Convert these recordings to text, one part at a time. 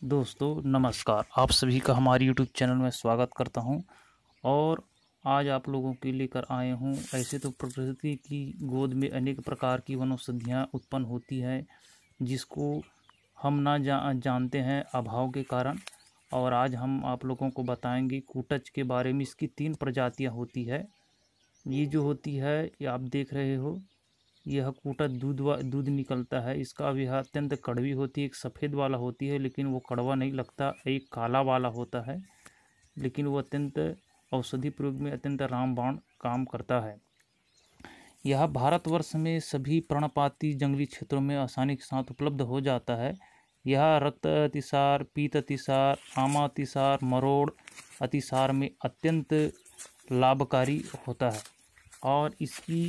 दोस्तों नमस्कार। आप सभी का हमारे YouTube चैनल में स्वागत करता हूं और आज आप लोगों के लेकर आए हूं। ऐसे तो प्रकृति की गोद में अनेक प्रकार की वनौषधियां उत्पन्न होती है जिसको हम जानते हैं अभाव के कारण। और आज हम आप लोगों को बताएंगे कूटच के बारे में। इसकी 3 प्रजातियां होती है। ये जो होती है ये आप देख रहे हो, यह कूटच दूध निकलता है इसका। अब यह अत्यंत कड़वी होती है। एक सफ़ेद वाला होती है लेकिन वो कड़वा नहीं लगता। एक काला वाला होता है लेकिन वो अत्यंत औषधि प्रयोग में अत्यंत रामबाण काम करता है। यह भारतवर्ष में सभी पर्णपाती जंगली क्षेत्रों में आसानी के साथ उपलब्ध हो जाता है। यह रक्त अतिसार, पीत अतिसार, आमा अतिसार, मरोड़ अतिसार में अत्यंत लाभकारी होता है और इसकी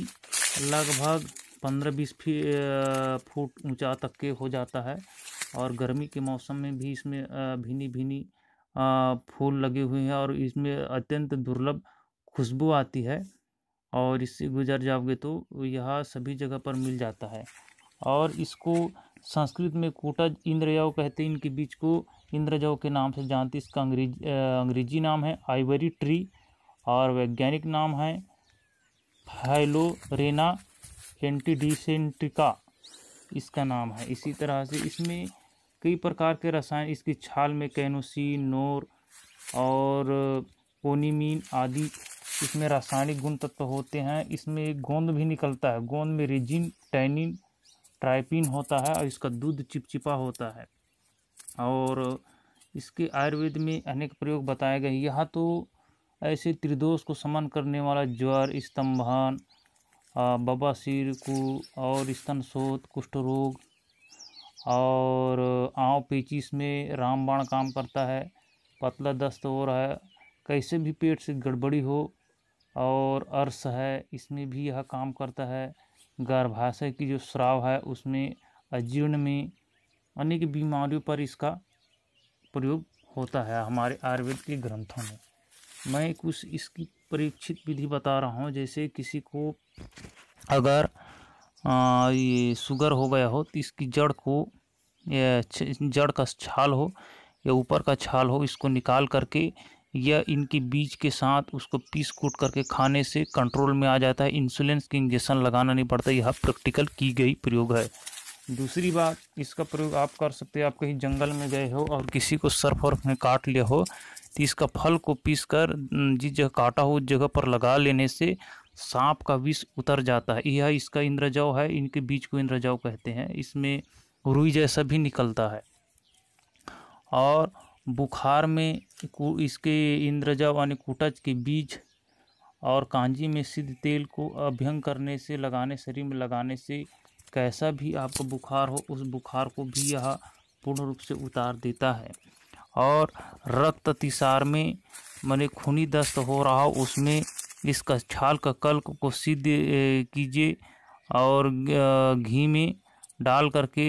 लगभग 15-20 फुट ऊंचा तक के हो जाता है। और गर्मी के मौसम में भी इसमें भीनी भीनी फूल लगे हुए हैं और इसमें अत्यंत दुर्लभ खुशबू आती है। और इससे गुजर जाओगे तो यह सभी जगह पर मिल जाता है। और इसको संस्कृत में कूटज इंद्रजौ कहते हैं। इनके बीज को इंद्रजौ के नाम से जानते। इसका अंग्रेजी नाम है आइवरी ट्री और वैज्ञानिक नाम है हाइलोरेना एंटीडिसेंट्रिका इसका नाम है। इसी तरह से इसमें कई प्रकार के रसायन, इसकी छाल में कैनोसिन, नोर और कोनिमीन आदि इसमें रासायनिक गुण तत्व होते हैं। इसमें एक गोंद भी निकलता है। गोंद में रेजिन, टैनिन, ट्राइपिन होता है और इसका दूध चिपचिपा होता है। और इसके आयुर्वेद में अनेक प्रयोग बताए गए। यहाँ तो ऐसे त्रिदोष को शमन करने वाला ज्वर, स्तंभन, बवासीर को और स्तन शोथ, कुष्ठ रोग और आँव पेचिश में रामबाण काम करता है। पतला दस्त हो रहा है, कैसे भी पेट से गड़बड़ी हो और अर्श है, इसमें भी यह काम करता है। गर्भाशय की जो स्राव है उसमें, अजीर्ण में, अनेक बीमारियों पर इसका प्रयोग होता है हमारे आयुर्वेद के ग्रंथों में। मैं कुछ इसकी परीक्षित विधि बता रहा हूँ। जैसे किसी को अगर ये शुगर हो गया हो तो इसकी जड़ को, या जड़ का छाल हो या ऊपर का छाल हो, इसको निकाल करके या इनके बीज के साथ उसको पीस कूट करके खाने से कंट्रोल में आ जाता है। इंसुलिन की इंजेक्शन लगाना नहीं पड़ता। यह प्रैक्टिकल की गई प्रयोग है। दूसरी बात, इसका प्रयोग आप कर सकते हैं। आप कहीं जंगल में गए हो और किसी को सर्फ वर्फ में काट लिया हो तो इसका फल को पीसकर जिस जगह काटा हो उस जगह पर लगा लेने से सांप का विष उतर जाता है। यह इसका इंद्रजौ है। इनके बीज को इंद्रजौ कहते हैं। इसमें रुई जैसा भी निकलता है। और बुखार में इसके इंद्रजौ यानी कूटच के बीज और कांजी में सिद्ध तेल को अभ्यंग करने से, लगाने, शरीर में लगाने से कैसा भी आपको बुखार हो उस बुखार को भी यह पूर्ण रूप से उतार देता है। और रक्त अतिसार में, माने खूनी दस्त हो रहा हो, उसमें इसका छाल का कल्क को सिद्ध कीजिए और घी में डाल करके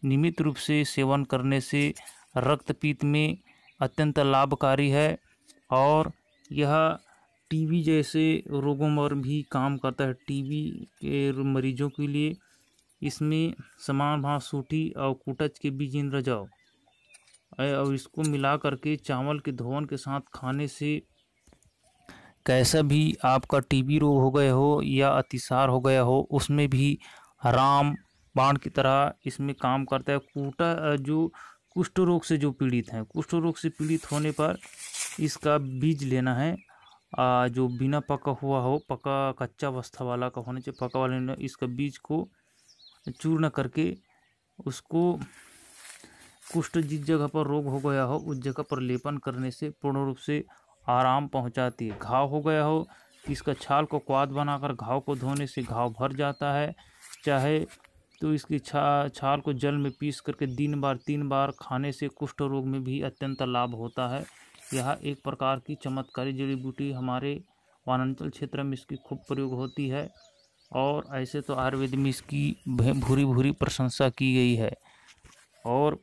नियमित रूप से सेवन करने से रक्तपीत में अत्यंत लाभकारी है। और यह टीबी जैसे रोगों पर भी काम करता है। टीबी के मरीजों के लिए इसमें समान भाव सूठी और कूटच के बीज इंद्रजौ और इसको मिला करके चावल के धोवन के साथ खाने से कैसा भी आपका टीबी रोग हो गया हो या अतिसार हो गया हो उसमें भी राम बाण की तरह इसमें काम करता है। कूटा जो कुष्ठ रोग से जो पीड़ित हैं, कुष्ठ रोग से पीड़ित होने पर इसका बीज लेना है। जो बिना पका हुआ हो, पका कच्चा अवस्था वाला का होने चाहिए, पका वाले इसका बीज को चूर्ण करके उसको कुष्ठ जिस जगह पर रोग हो गया हो उस जगह पर लेपन करने से पूर्ण रूप से आराम पहुंचाती है। घाव हो गया हो इसका छाल को क्वाथ बनाकर घाव को धोने से घाव भर जाता है। चाहे तो इसकी छाल को जल में पीस करके 3 बार खाने से कुष्ठ रोग में भी अत्यंत लाभ होता है। यह एक प्रकार की चमत्कारी जड़ी बूटी, हमारे वनांचल क्षेत्र में इसकी खूब प्रयोग होती है। और ऐसे तो आयुर्वेद में इसकी भूरी भूरी प्रशंसा की गई है। और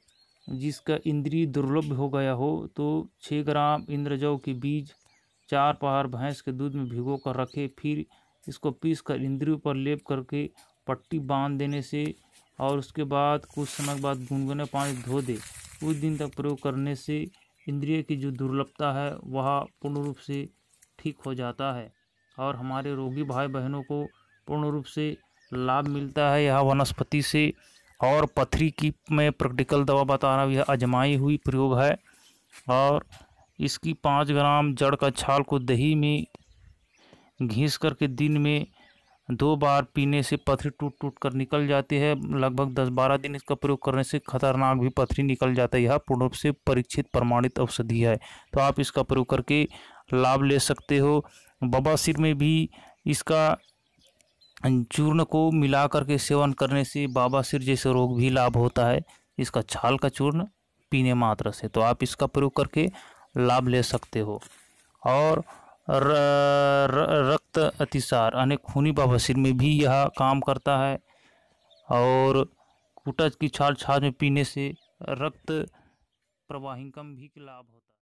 जिसका इंद्रिय दुर्लभ हो गया हो तो 6 ग्राम इंद्रजौ के बीज 4 पहाड़ भैंस के दूध में भिगो कर रखे, फिर इसको पीस कर इंद्रियों पर लेप करके पट्टी बांध देने से और उसके बाद कुछ समय बाद गुनगुने पानी धो दे कुछ दिन तक प्रयोग करने से इंद्रिय की जो दुर्बलता है वह पूर्ण रूप से ठीक हो जाता है और हमारे रोगी भाई बहनों को पूर्ण रूप से लाभ मिलता है यह वनस्पति से। और पथरी की मैं प्रैक्टिकल दवा बता रहा हूँ, यह आजमाई हुई प्रयोग है। और इसकी 5 ग्राम जड़ का छाल को दही में घिस करके दिन में 2 बार पीने से पथरी टूट टूट कर निकल जाती है। लगभग 10-12 दिन इसका प्रयोग करने से खतरनाक भी पथरी निकल जाता है। यह पूर्ण रूप से परीक्षित प्रमाणित औषधि है, तो आप इसका प्रयोग करके लाभ ले सकते हो। बवासीर में भी इसका चूर्ण को मिला करके सेवन करने से बवासीर जैसे रोग भी लाभ होता है, इसका छाल का चूर्ण पीने मात्र से। तो आप इसका प्रयोग करके लाभ ले सकते हो। और रक्त अतिसार यानी खूनी बवासीर में भी यह काम करता है। और कुटज की छाल छाछ में पीने से रक्त प्रवाहिकम भी लाभ होता है।